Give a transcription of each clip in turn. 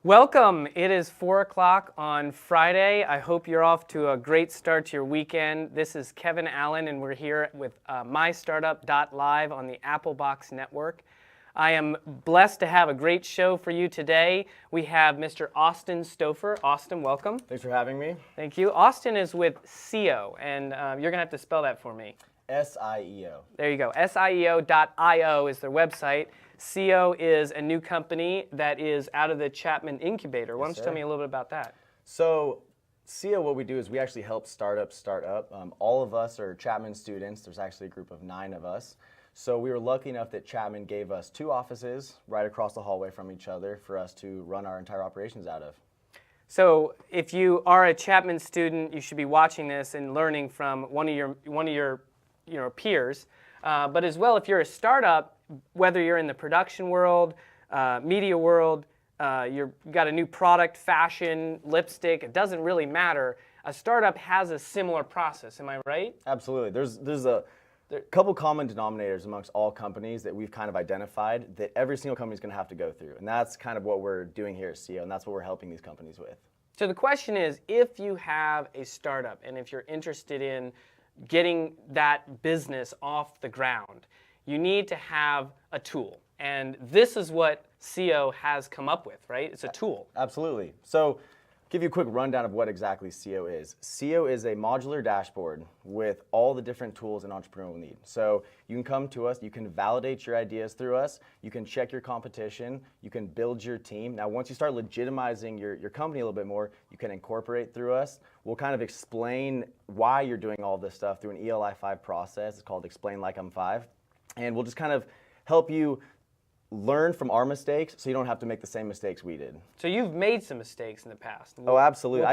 Welcome. It is 4 o'clock on Friday. I hope you're off to a great start to your weekend. This is Kevin Allen, and we're here with MyStartup.Live on the Applebox Network. I am blessed to have a great show for you today. We have Mr. Austin Stofer. Austin, welcome. Thanks for having me. Thank you. Austin is with Siëo, and you're going to have to spell that for me. Siëo. There you go. Sieo.io is their website. Siëo is a new company that is out of the Chapman incubator. Why don't you tell me a little bit about that? So, Siëo, what we do is we actually help startups start up. All of us are Chapman students. There's actually a group of 9 of us. So we were lucky enough that Chapman gave us 2 offices right across the hallway from each other for us to run our entire operations out of. So if you are a Chapman student, you should be watching this and learning from one of your peers. But as well, if you're a startup, whether you're in the production world, media world, you've got a new product, fashion, lipstick, it doesn't really matter. A startup has a similar process, am I right? Absolutely. There's a couple common denominators amongst all companies that we've kind of identified that every single company is going to have to go through. And that's kind of what we're doing here at Siëo, and that's what we're helping these companies with. So the question is, if you have a startup and if you're interested in getting that business off the ground, you need to have a tool. And this is what Siëo has come up with, right? It's a tool. Absolutely. So, give you a quick rundown of what exactly Siëo is. Siëo is a modular dashboard with all the different tools an entrepreneur will need. So you can come to us, you can validate your ideas through us, you can check your competition, you can build your team. Now once you start legitimizing your company a little bit more, you can incorporate through us. We'll kind of explain why you're doing all this stuff through an ELI 5 process. It's called Explain Like I'm 5. And we'll just kind of help you learn from our mistakes so you don't have to make the same mistakes we did. So you've made some mistakes in the past. Oh, absolutely.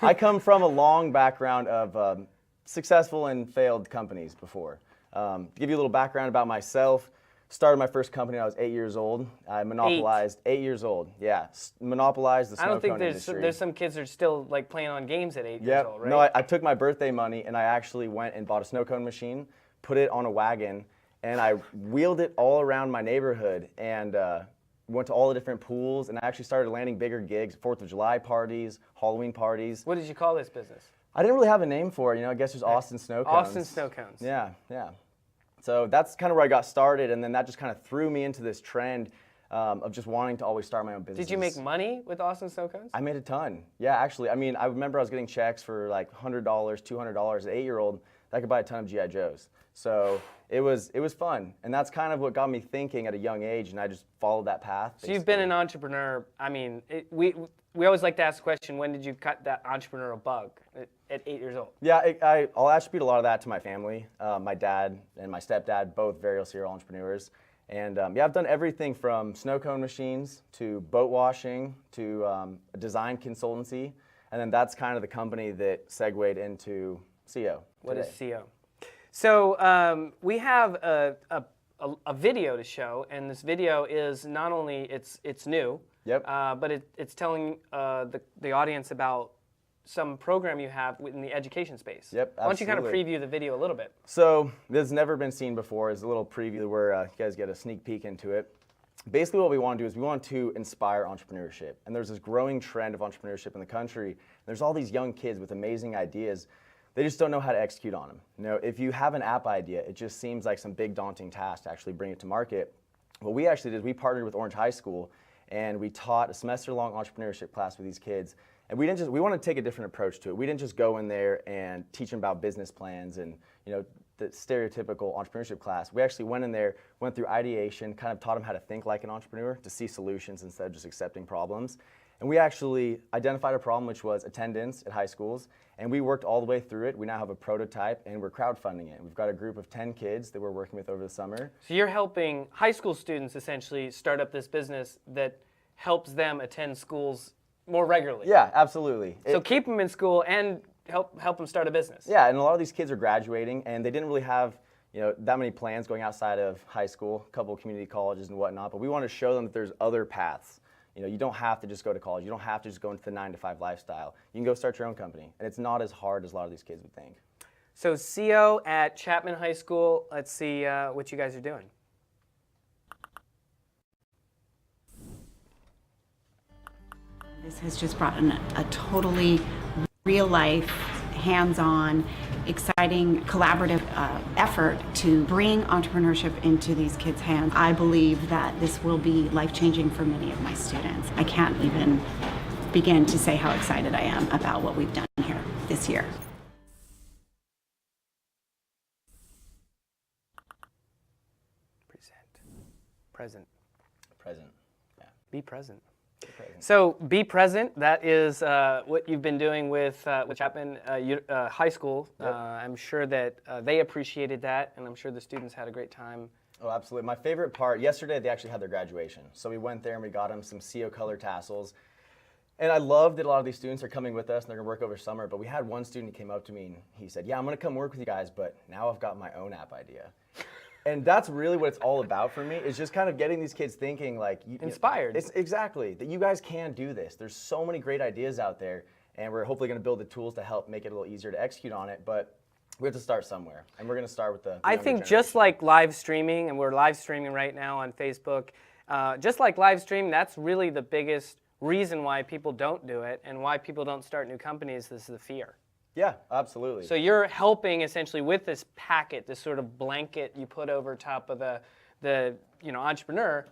I come from a long background of successful and failed companies before. To give you a little background about myself, started my first company when I was 8 years old. I monopolized 8 years old. Yeah, monopolized the snow cone industry. There's some kids that are still like playing on games at 8 years old, right? No, I took my birthday money and I actually went and bought a snow cone machine, put it on a wagon, and I wheeled it all around my neighborhood and went to all the different pools, and I actually started landing bigger gigs, 4th of July parties, Halloween parties. What did you call this business? I didn't really have a name for it, I guess there's Austin Snow Cones. Austin Snow Cones. Yeah. So that's kind of where I got started, and then that just kind of threw me into this trend of just wanting to always start my own business. Did you make money with Austin Snow Cones? I made a ton. Yeah, actually. I mean, I remember I was getting checks for like $100, $200. As an 8-year-old, I could buy a ton of G.I. Joes. So it was fun, and that's kind of what got me thinking at a young age, and I just followed that path. So you've been an entrepreneur. I mean, we always like to ask the question, when did you cut that entrepreneurial bug at 8 years old? Yeah, I'll attribute a lot of that to my family. My dad and my stepdad, both very serial entrepreneurs. And I've done everything from snow cone machines to boat washing to design consultancy, and then that's kind of the company that segued into Siëo. What is Siëo? So we have a video to show, and this video is not only it's new, but it's telling the audience about some program you have in the education space. Yep, absolutely. Why don't you kind of preview the video a little bit? So this has never been seen before. It's a little preview where you guys get a sneak peek into it. Basically what we want to do is we want to inspire entrepreneurship. And there's this growing trend of entrepreneurship in the country. There's all these young kids with amazing ideas. They just don't know how to execute on them. If you have an app idea, it just seems like some big daunting task to actually bring it to market. What we actually did is we partnered with Orange High School, and we taught a semester-long entrepreneurship class with these kids. And we wanted to take a different approach to it. We didn't just go in there and teach them about business plans and the stereotypical entrepreneurship class. We actually went in there, went through ideation, kind of taught them how to think like an entrepreneur, to see solutions instead of just accepting problems. And we actually identified a problem, which was attendance at high schools, and we worked all the way through it. We now have a prototype, and we're crowdfunding it. We've got a group of 10 kids that we're working with over the summer. So you're helping high school students essentially start up this business that helps them attend schools more regularly. Yeah, absolutely. So keep them in school and help them start a business. Yeah, and a lot of these kids are graduating, and they didn't really have that many plans going outside of high school, a couple of community colleges and whatnot, but we want to show them that there's other paths. You don't have to just go to college. You don't have to just go into the 9-to-5 lifestyle. You can go start your own company, and it's not as hard as a lot of these kids would think. So Siëo at Chapman High School, let's see what you guys are doing. has just brought in a totally real life, hands-on, exciting, collaborative effort to bring entrepreneurship into these kids' hands. I believe that this will be life-changing for many of my students. I can't even begin to say how excited I am about what we've done here this year. Present. Yeah. Be present. Be present. So be present. That is what you've been doing with Chapman High School. Yep. I'm sure that they appreciated that, and I'm sure the students had a great time. Oh, absolutely. My favorite part, yesterday they actually had their graduation. So we went there and we got them some Siëo color tassels. And I love that a lot of these students are coming with us and they're gonna work over summer, but we had one student who came up to me and he said, yeah, I'm gonna come work with you guys, but now I've got my own app idea. And that's really what it's all about for me, is just kind of getting these kids thinking like... Inspired. Exactly, that you guys can do this. There's so many great ideas out there, and we're hopefully gonna build the tools to help make it a little easier to execute on it, but we have to start somewhere, and we're gonna start with the I think just like live streaming, and we're live streaming right now on Facebook, just like live streaming, that's really the biggest reason why people don't do it and why people don't start new companies. This is the fear. Yeah, absolutely. So you're helping essentially with this packet, this sort of blanket you put over top of the entrepreneur.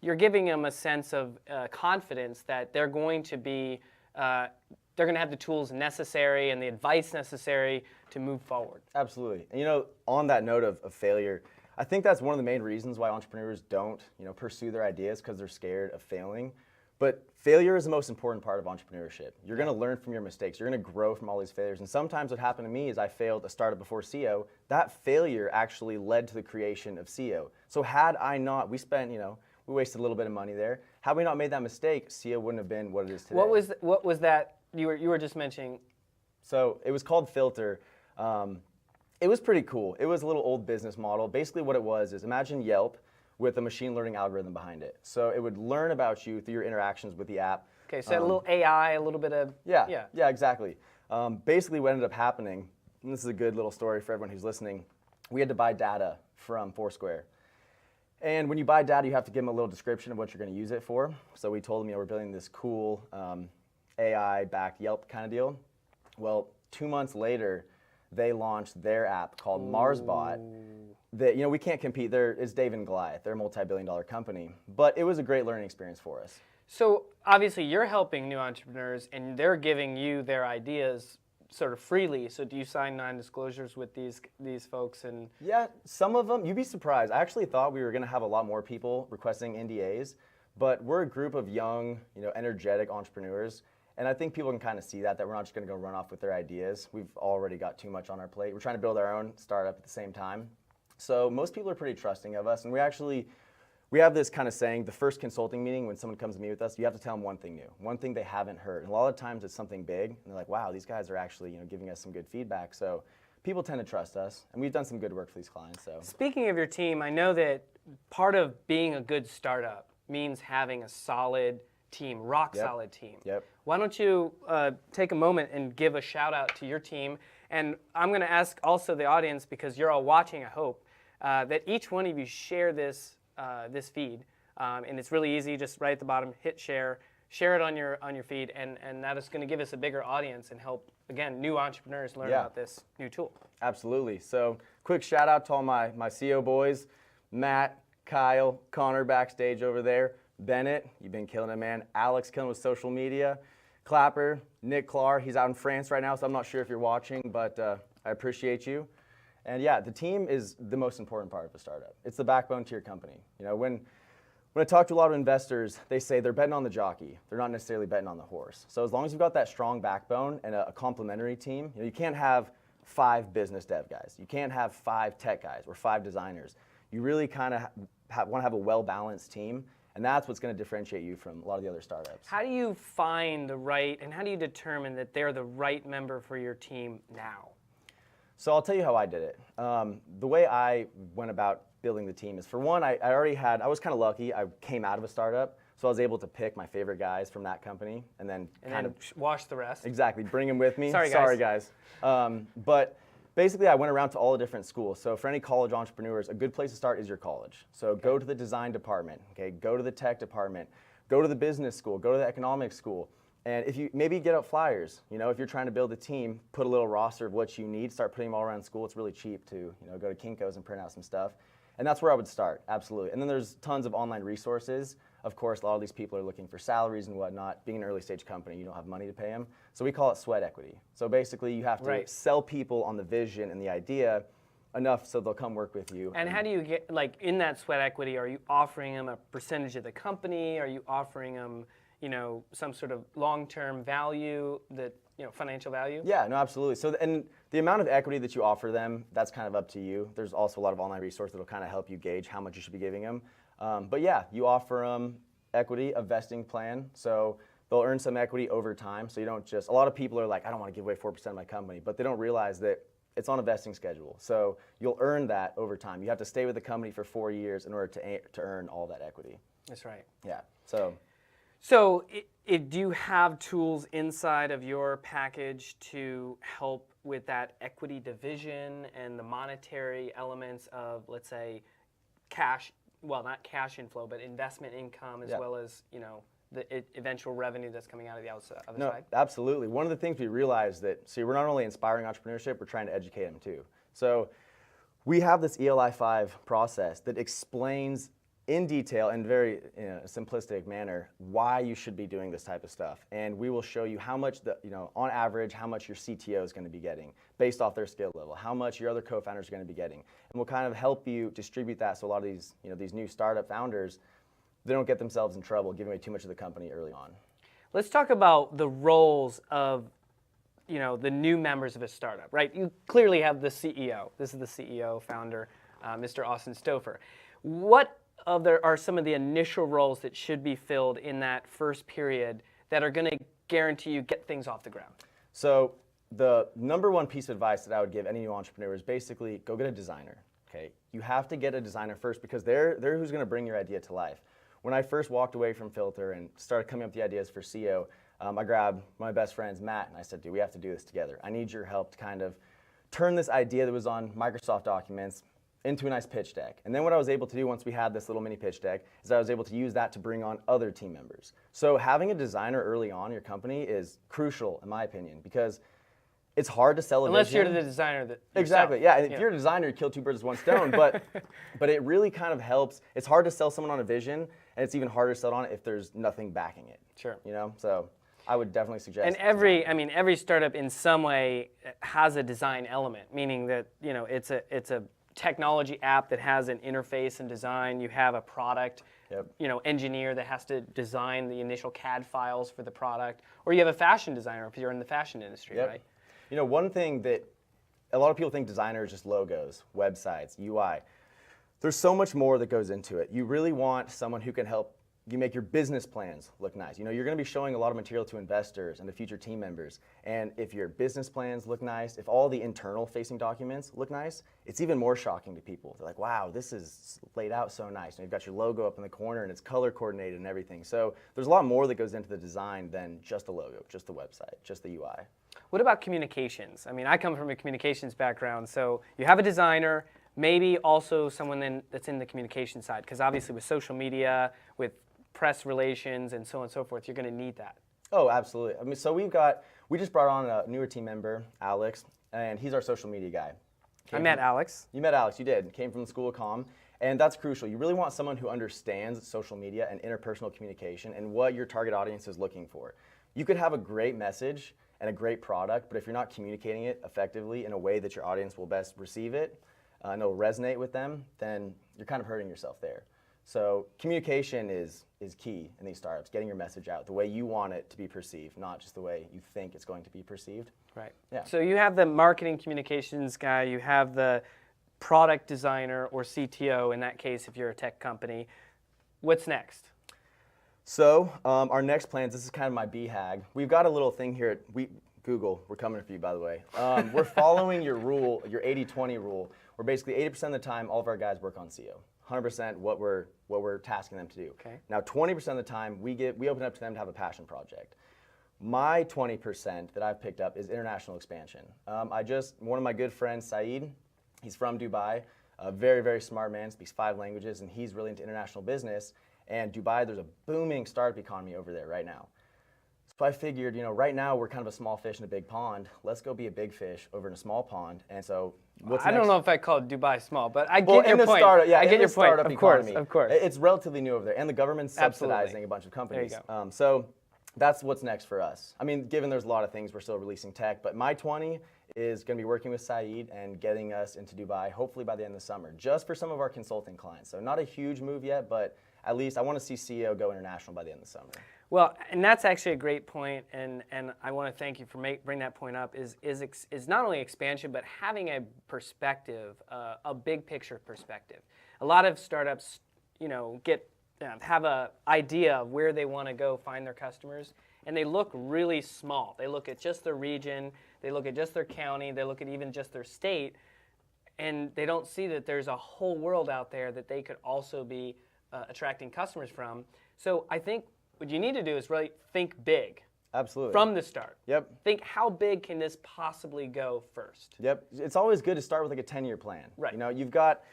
You're giving them a sense of confidence that they're going to be, they're going to have the tools necessary and the advice necessary to move forward. Absolutely. And on that note of failure, I think that's one of the main reasons why entrepreneurs don't pursue their ideas, because they're scared of failing. But failure is the most important part of entrepreneurship. You're going to learn from your mistakes. You're going to grow from all these failures. And sometimes what happened to me is I failed a startup before Siëo. That failure actually led to the creation of Siëo. So had I not, we wasted a little bit of money there. Had we not made that mistake, Siëo wouldn't have been what it is today. What was that you were just mentioning? So it was called Filter. It was pretty cool. It was a little old business model. Basically what it was is, imagine Yelp with a machine learning algorithm behind it. So it would learn about you through your interactions with the app. Okay, so a little AI, a little bit of... Yeah, exactly. Basically what ended up happening, and this is a good little story for everyone who's listening, we had to buy data from Foursquare. And when you buy data, you have to give them a little description of what you're going to use it for. So we told them, we're building this cool AI-backed Yelp kind of deal. Well, 2 months later, they launched their app called MarsBot. That, we can't compete. It's Dave and Goliath. They're a multi-billion-dollar company. But it was a great learning experience for us. So obviously you're helping new entrepreneurs and they're giving you their ideas sort of freely. So do you sign non-disclosures with these folks? And yeah, some of them, you'd be surprised. I actually thought we were going to have a lot more people requesting NDAs, but we're a group of young, energetic entrepreneurs. And I think people can kind of see that we're not just going to go run off with their ideas. We've already got too much on our plate. We're trying to build our own startup at the same time. So most people are pretty trusting of us, and we have this kind of saying, the first consulting meeting when someone comes to meet with us, you have to tell them one thing new, one thing they haven't heard. And a lot of times it's something big, and they're like, wow, these guys are actually giving us some good feedback. So people tend to trust us, and we've done some good work for these clients. So speaking of your team, I know that part of being a good startup means having a solid team, rock solid team. Yep. Why don't you take a moment and give a shout out to your team? And I'm going to ask also the audience, because you're all watching, I hope, that each one of you share this feed, and it's really easy. Just right at the bottom, hit share it on your feed, and that is going to give us a bigger audience and help, again, new entrepreneurs learn about this new tool. Absolutely. So quick shout out to all my Siëo boys, Matt, Kyle, Connor backstage over there, Bennett, you've been killing it, man. Alex killing with social media, Clapper, Nick Clar, he's out in France right now, so I'm not sure if you're watching, but I appreciate you. And yeah, the team is the most important part of a startup. It's the backbone to your company. When I talk to a lot of investors, they say they're betting on the jockey. They're not necessarily betting on the horse. So as long as you've got that strong backbone and a complementary team, you can't have 5 business dev guys. You can't have 5 tech guys or 5 designers. You really kind of want to have a well-balanced team, and that's what's going to differentiate you from a lot of the other startups. How do you find the right, and how do you determine that they're the right member for your team now? So I'll tell you how I did it. The way I went about building the team is, for one, I was kind of lucky. I came out of a startup, so I was able to pick my favorite guys from that company and then wash the rest. Exactly, bring them with me. Sorry guys. But basically, I went around to all the different schools. So for any college entrepreneurs, a good place to start is your college. So go to the design department, okay? Go to the tech department, go to the business school, go to the economics school. And if you maybe get out flyers, if you're trying to build a team, put a little roster of what you need, start putting them all around school. It's really cheap to go to Kinko's and print out some stuff. And that's where I would start, absolutely. And then there's tons of online resources. Of course, a lot of these people are looking for salaries and whatnot. Being an early stage company, you don't have money to pay them. So we call it sweat equity. So basically you have to sell people on the vision and the idea enough so they'll come work with you. And how do you get, in that sweat equity, are you offering them a percentage of the company? Are you offering them, some sort of long-term value, that, financial value? Yeah, no, absolutely. So, and the amount of equity that you offer them, that's kind of up to you. There's also a lot of online resources that'll kind of help you gauge how much you should be giving them. But yeah, you offer them equity, a vesting plan. So they'll earn some equity over time. So you don't just, a lot of people are like, I don't want to give away 4% of my company, but they don't realize that it's on a vesting schedule. So you'll earn that over time. You have to stay with the company for 4 years in order to earn all that equity. That's right. Yeah, so. So do you have tools inside of your package to help with that equity division and the monetary elements of, let's say, cash, well, not cash inflow, but investment income, as well as, the eventual revenue that's coming out of the outside, side? Absolutely. One of the things we realized that, we're not only inspiring entrepreneurship, we're trying to educate them too. So we have this ELI 5 process that explains in detail and very simplistic manner why you should be doing this type of stuff. And we will show you how much, on average, how much your CTO is going to be getting based off their skill level, how much your other co-founders are going to be getting. And we'll kind of help you distribute that so a lot of these, these new startup founders, they don't get themselves in trouble giving away too much of the company early on. Let's talk about the roles of the new members of a startup, right? You clearly have the CEO. This is the CEO, founder, Mr. Austin Stofer. What are some of the initial roles that should be filled in that first period that are going to guarantee you get things off the ground? So the number one piece of advice that I would give any new entrepreneur is basically go get a designer. Okay, you have to get a designer first because they're who's going to bring your idea to life. When I first walked away from Filter and started coming up with the ideas for Siëo, I grabbed my best friends, Matt, and I said, dude, we have to do this together. I need your help to kind of turn this idea that was on Microsoft documents into a nice pitch deck. And then what I was able to do once we had this little mini pitch deck is I was able to use that to bring on other team members. So having a designer early on in your company is crucial, in my opinion, because it's hard to sell a Unless vision. you're the designer that Exactly, yeah. And if you're a designer, you kill two birds with one stone. But it really kind of helps. It's hard to sell someone on a vision, and it's even harder to sell it on it if there's nothing backing it. Sure. So I would definitely suggest. And every startup in some way has a design element, meaning that it's a technology app that has an interface and design. You have a product, engineer that has to design the initial CAD files for the product, or you have a fashion designer if you're in the fashion industry, right? One thing that a lot of people think designer is just logos, websites, UI. There's so much more that goes into it. You really want someone who can help you make your business plans look nice. You're going to be showing a lot of material to investors and to future team members. And if your business plans look nice, if all the internal facing documents look nice, it's even more shocking to people. They're like, wow, this is laid out so nice. And you've got your logo up in the corner and it's color coordinated and everything. So there's a lot more that goes into the design than just the logo, just the website, just the UI. What about communications? I mean, I come from a communications background, so you have a designer, maybe also someone that's in the communication side, because obviously with social media, with press relations and so on and so forth, you're going to need that. Oh, absolutely. I mean, so we just brought on a newer team member, Alex, and he's our social media guy. I met Alex. You met Alex, you did. Came from the School of Comm, and that's crucial. You really want someone who understands social media and interpersonal communication and what your target audience is looking for. You could have a great message and a great product, but if you're not communicating it effectively in a way that your audience will best receive it and it'll resonate with them, then you're kind of hurting yourself there. So communication is key in these startups, getting your message out the way you want it to be perceived, not just the way you think it's going to be perceived. Right. Yeah. So you have the marketing communications guy, you have the product designer or CTO in that case if you're a tech company. What's next? So our next plans, this is kind of my BHAG. We've got a little thing here at Google, we're coming for you, by the way. We're following your rule, your 80-20 rule, where basically 80% of the time, all of our guys work on Siëo. 100% what we're tasking them to do. Okay. Now, 20% of the time, we open up to them to have a passion project. My 20% that I've picked up is international expansion. One of my good friends, Saeed, he's from Dubai, a very, very smart man, speaks 5 languages, and he's really into international business. And Dubai, there's a booming startup economy over there right now. So I figured, right now we're kind of a small fish in a big pond. Let's go be a big fish over in a small pond. And so what's I next? don't know if I call Dubai small, but I Well, get your in the point. startup, yeah, I get in your the point. startup Of course, economy, of course. it's relatively new over there, and the government's subsidizing a bunch of companies. There you go. So that's what's next for us. I mean, given there's a lot of things, we're still releasing tech, but my 20 is going to be working with Saeed and getting us into Dubai, hopefully by the end of the summer, just for some of our consulting clients. So not a huge move yet, but at least I want to see Siëo go international by the end of the summer. Well, and that's actually a great point, and I want to thank you for bringing that point up, is not only expansion, but having a perspective, a big picture perspective. A lot of startups, have an idea of where they want to go find their customers, and they look really small. They look at just their region, they look at just their county, they look at even just their state, and they don't see that there's a whole world out there that they could also be attracting customers from. So I think what you need to do is really think big. Absolutely. From the start. Yep. Think, how big can this possibly go first? Yep. It's always good to start with like a 10-year plan. Right. You've got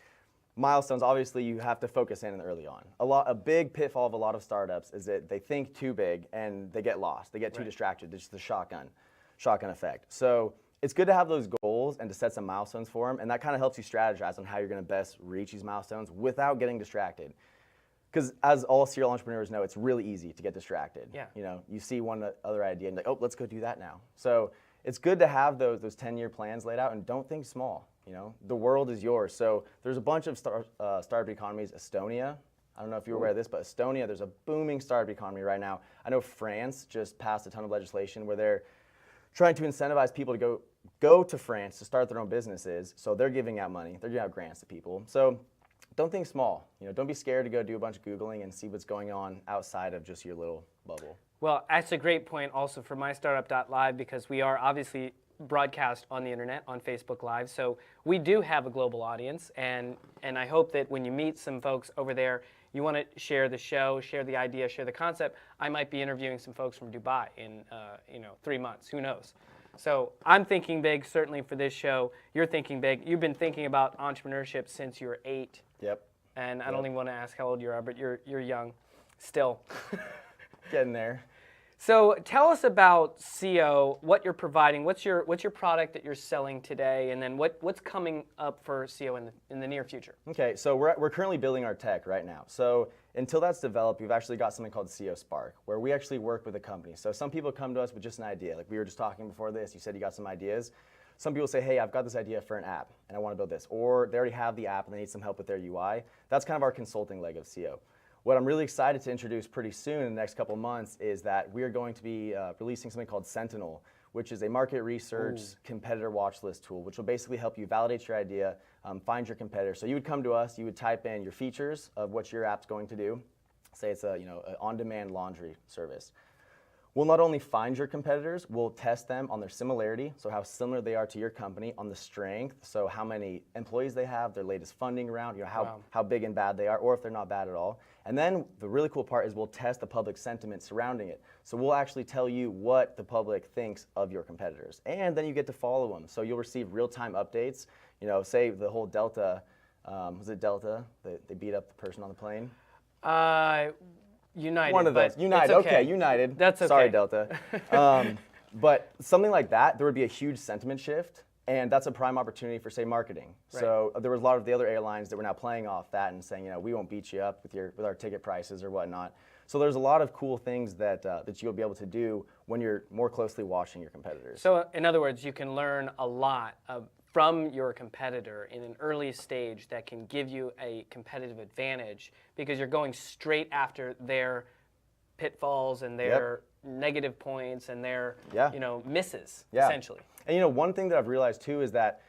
milestones. Obviously, you have to focus in early on. A big pitfall of a lot of startups is that they think too big and they get lost. They get too distracted. It's just the shotgun effect. So it's good to have those goals and to set some milestones for them, and that kind of helps you strategize on how you're going to best reach these milestones without getting distracted. Because as all serial entrepreneurs know, it's really easy to get distracted. Yeah. You see one other idea and like, oh, let's go do that now. So it's good to have those 10-year plans laid out, and don't think small. The world is yours. So there's a bunch of startup economies. Estonia, I don't know if you're aware of this, but Estonia, there's a booming startup economy right now. I know France just passed a ton of legislation where they're trying to incentivize people to go to France to start their own businesses. So they're giving out money. They're giving out grants to people. So don't think small. Don't be scared to go do a bunch of Googling and see what's going on outside of just your little bubble. Well, that's a great point also for MyStartup.Live, because we are obviously broadcast on the internet, on Facebook Live. So we do have a global audience, and I hope that when you meet some folks over there, you want to share the show, share the idea, share the concept. I might be interviewing some folks from Dubai in 3 months. Who knows? So I'm thinking big, certainly for this show. You're thinking big. You've been thinking about entrepreneurship since you were 8. Yep. And I don't even want to ask how old you are, but you're young still. Getting there. So tell us about Siëo, what you're providing, what's your product that you're selling today, and then what's coming up for Siëo in the near future? Okay, so we're currently building our tech right now. So until that's developed, we've actually got something called Siëo Spark, where we actually work with a company. So some people come to us with just an idea. Like we were just talking before this, you said you got some ideas. Some people say, hey, I've got this idea for an app, and I want to build this. Or they already have the app, and they need some help with their UI. That's kind of our consulting leg of Siëo. What I'm really excited to introduce pretty soon in the next couple of months is that we are going to be releasing something called Sentinel, which is a market research competitor watch list tool, which will basically help you validate your idea, find your competitor. So you would come to us, you would type in your features of what your app's going to do. Say it's an on-demand laundry service. We'll not only find your competitors, we'll test them on their similarity, so how similar they are to your company, on the strength, so how many employees they have, their latest funding round, how big and bad they are, or if they're not bad at all. And then the really cool part is we'll test the public sentiment surrounding it. So we'll actually tell you what the public thinks of your competitors. And then you get to follow them. So you'll receive real-time updates. Say the whole Delta, was it Delta? They beat up the person on the plane? United. One of those. United. Okay, United. That's okay. Sorry, Delta. But something like that, there would be a huge sentiment shift, and that's a prime opportunity for, say, marketing. Right. So there was a lot of the other airlines that were now playing off that and saying, we won't beat you up with our ticket prices or whatnot. So there's a lot of cool things that you'll be able to do when you're more closely watching your competitors. So in other words, you can learn a lot from your competitor in an early stage that can give you a competitive advantage because you're going straight after their pitfalls and their negative points and their misses, essentially. And one thing that I've realized too is that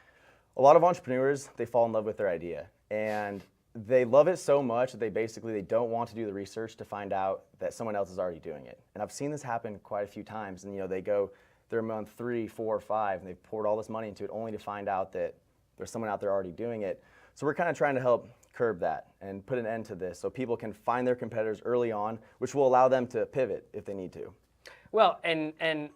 a lot of entrepreneurs, they fall in love with their idea, and they love it so much that they don't want to do the research to find out that someone else is already doing it. And I've seen this happen quite a few times, and they're month 3, 4, 5, and they've poured all this money into it only to find out that there's someone out there already doing it. So we're kind of trying to help curb that and put an end to this so people can find their competitors early on, which will allow them to pivot if they need to. Well, and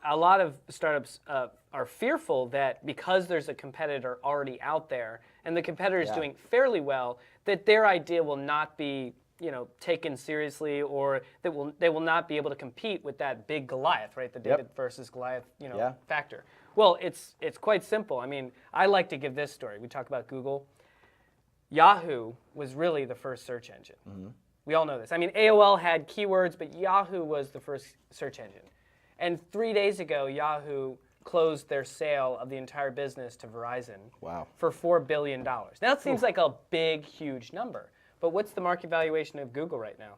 a lot of startups are fearful that because there's a competitor already out there and the competitor is doing fairly well, that their idea will not be taken seriously, or they will not be able to compete with that big Goliath, right? The David versus Goliath, factor. Well, it's quite simple. I mean, I like to give this story. We talk about Google. Yahoo was really the first search engine. We all know this. I mean, AOL had keywords, but Yahoo was the first search engine. And 3 days ago, Yahoo closed their sale of the entire business to Verizon for $4 billion. Now, that seems like a big, huge number. But what's the market valuation of Google right now?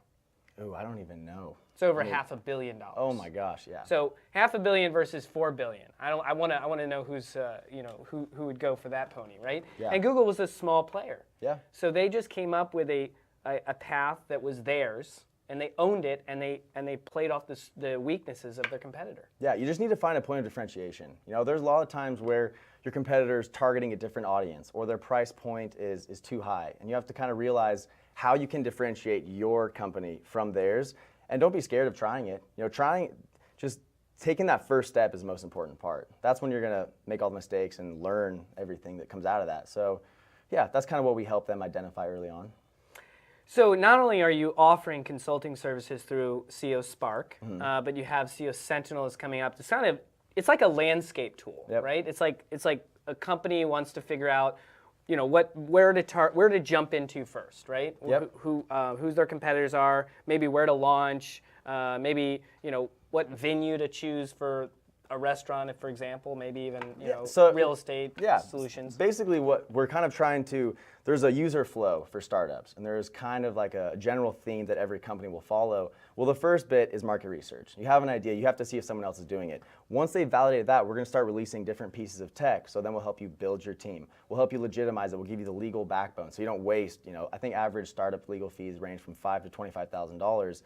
Oh, I don't even know. It's over $500 million. Oh my gosh, yeah. So $500 million versus $4 billion. I want to know who's who would go for that pony, right? Yeah. And Google was a small player. Yeah. So they just came up with a path that was theirs, and they owned it, and they played off the weaknesses of their competitor. Yeah, you just need to find a point of differentiation. There's a lot of times where your competitor's targeting a different audience, or their price point is too high, and you have to kind of realize how you can differentiate your company from theirs, and don't be scared of trying it. Just taking that first step is the most important part. That's when you're gonna make all the mistakes and learn everything that comes out of that. So, yeah, that's kind of what we help them identify early on. So not only are you offering consulting services through SEO Spark, but you have SEO Sentinel is coming up. It's like a landscape tool, right? It's like a company wants to figure out, where to jump into first, right? Yep. Who's their competitors are, maybe where to launch, maybe what venue to choose for a restaurant, for example, maybe even real estate solutions. Basically, what we're kind of trying to, there's a user flow for startups, and there's kind of like a general theme that every company will follow. Well, the first bit is market research. You have an idea, you have to see if someone else is doing it. Once they've validated that, we're going to start releasing different pieces of tech. So then we'll help you build your team. We'll help you legitimize it. We'll give you the legal backbone, so you don't waste. I think average startup legal fees range from $5,000 to $25,000.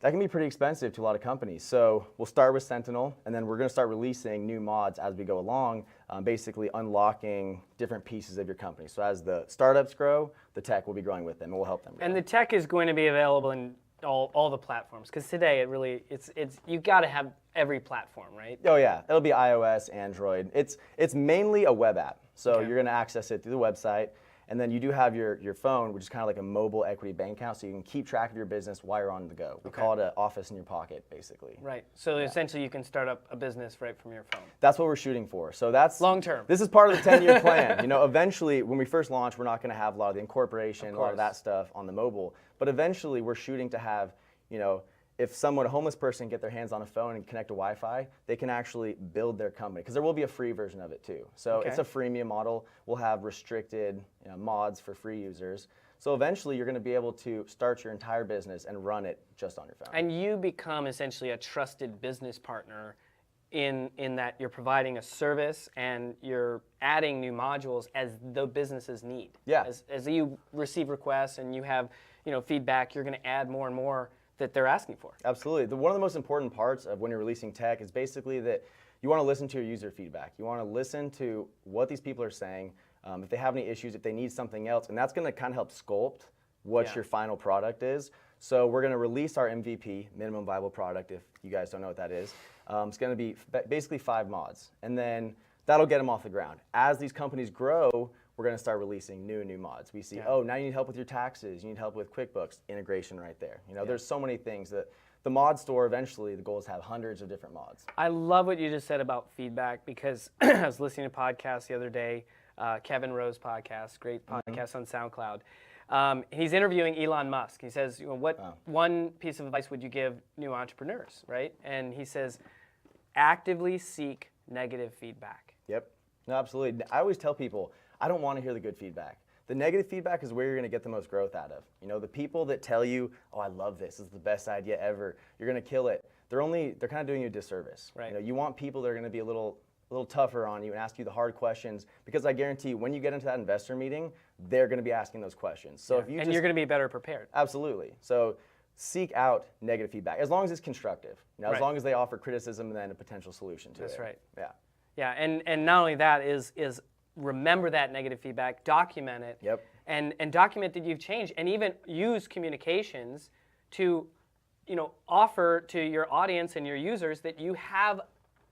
That can be pretty expensive to a lot of companies. So we'll start with Sentinel, and then we're going to start releasing new mods as we go along, basically unlocking different pieces of your company. So as the startups grow, the tech will be growing with them, and we'll help them grow. And the tech is going to be available in all the platforms, because today it's you got to have every platform, right? Oh yeah, it'll be iOS, Android. It's mainly a web app, so you're going to access it through the website. And then you do have your phone, which is kind of like a mobile equity bank account, so you can keep track of your business while you're on the go. We call it an office in your pocket, basically. Right. So essentially, you can start up a business right from your phone. That's what we're shooting for. So that's long term. This is part of the 10-year plan. Eventually, when we first launch, we're not going to have a lot of the incorporation, a lot of that stuff on the mobile. But eventually, we're shooting to have, if a homeless person can get their hands on a phone and connect to Wi-Fi, they can actually build their company, because there will be a free version of it too. So it's a freemium model. We'll have restricted mods for free users. So eventually you're going to be able to start your entire business and run it just on your phone. And you become essentially a trusted business partner in that you're providing a service and you're adding new modules as the businesses need. Yeah. As you receive requests and you have feedback, you're going to add more and more that they're asking for. Absolutely. One of the most important parts of when you're releasing tech is basically that you want to listen to your user feedback. You want to listen to what these people are saying, if they have any issues, if they need something else, and that's going to kind of help sculpt what your final product is. So we're going to release our MVP, minimum viable product, if you guys don't know what that is. It's going to be basically 5 mods, and then that'll get them off the ground. As these companies grow, we're going to start releasing new mods. We see, now you need help with your taxes, you need help with QuickBooks, integration right there. There's so many things that the mod store, eventually, the goal is to have hundreds of different mods. I love what you just said about feedback, because I was listening to podcasts the other day, Kevin Rowe's podcast, great podcast on SoundCloud. He's interviewing Elon Musk. He says, one piece of advice would you give new entrepreneurs, right? And he says, actively seek negative feedback. Yep, no, absolutely. I always tell people, I don't want to hear the good feedback. The negative feedback is where you're going to get the most growth out of. The people that tell you, oh, I love this is the best idea ever, you're going to kill it, they're kind of doing you a disservice. Right. You want people that are going to be a little tougher on you and ask you the hard questions, because I guarantee when you get into that investor meeting, they're going to be asking those questions. So if you you're going to be better prepared. Absolutely. So seek out negative feedback, as long as it's constructive. As long as they offer criticism and then a potential solution to it. That's right. Yeah. Yeah, and not only that is remember that negative feedback, document it, and document that you've changed, and even use communications to offer to your audience and your users that you have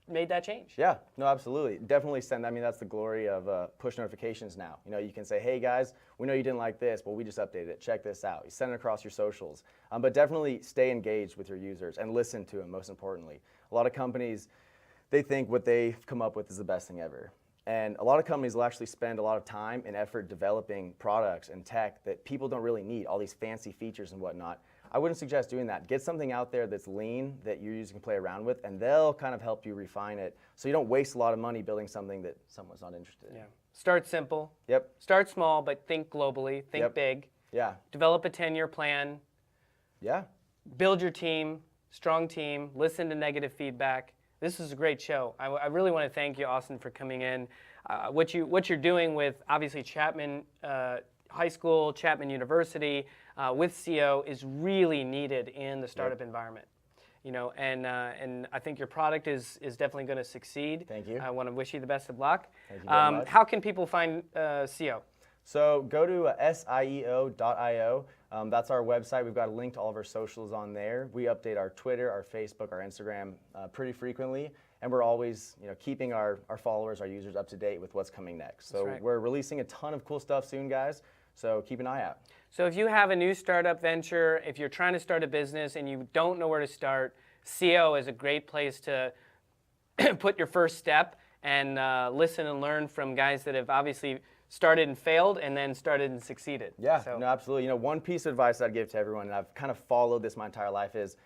made that change. Yeah, no, absolutely. Definitely send. I mean, that's the glory of push notifications now. You know, you can say, hey guys, we know you didn't like this, but we just updated it. Check this out. You send it across your socials. But definitely stay engaged with your users and listen to them, most importantly. A lot of companies, they think what they've come up with is the best thing ever. And a lot of companies will actually spend a lot of time and effort developing products and tech that people don't really need, all these fancy features and whatnot. I wouldn't suggest doing that. Get something out there that's lean, that your users can play around with, and they'll kind of help you refine it so you don't waste a lot of money building something that someone's not interested in. Yeah. Start simple. Yep. Start small, but think globally. Think big. Yeah. Develop a 10-year plan. Yeah. Build your team, strong team. Listen to negative feedback. This is a great show. I really want to thank you, Austin, for coming in. What you're doing with, obviously, Chapman High School, Chapman University, with Siëo is really needed in the startup environment. You know, and I think your product is definitely going to succeed. Thank you. I want to wish you the best of luck. Thank you very much. How can people find Siëo? So go to Siëo.io. That's our website. We've got a link to all of our socials on there. We update our Twitter, our Facebook, our Instagram pretty frequently, and we're always, you know, keeping our followers, our users up to date with what's coming next. So we're releasing a ton of cool stuff soon, guys. So keep an eye out. So if you have a new startup venture, if you're trying to start a business and you don't know where to start, Siëo is a great place to put your first step and listen and learn from guys that have obviously started and failed and then started and succeeded. Yeah, so. no, absolutely. You know, one piece of advice I'd give to everyone, and I've kind of followed this my entire life, is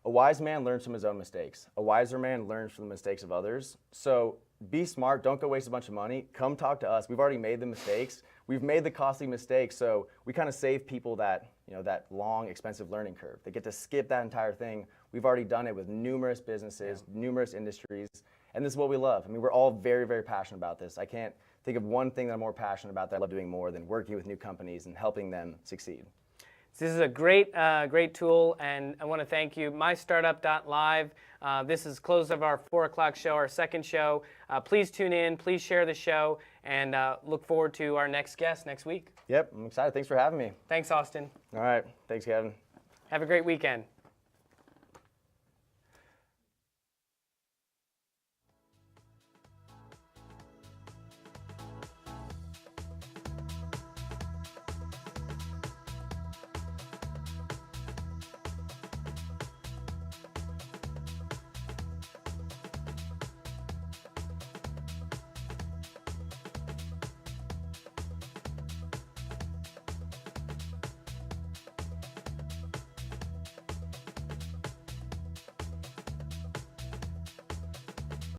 a wise man learns from his own mistakes. A wiser man learns from the mistakes of others. So be smart. Don't go waste a bunch of money. Come talk to us. We've already made the mistakes. We've made the costly mistakes, so we kind of save people that, you know, that long, expensive learning curve. They get to skip that entire thing. We've already done it with numerous businesses, numerous industries, and this is what we love. I mean, we're all very, very passionate about this. I can't think of one thing that I'm more passionate about that I love doing more than working with new companies and helping them succeed. This is a great, great tool, and I want to thank you. MyStartup.Live. This is close of our 4 o'clock show, our second show. Please tune in. Please share the show, and look forward to our next guest next week. Yep, I'm excited. Thanks for having me. Thanks, Austin. All right. Thanks, Kevin. Have a great weekend.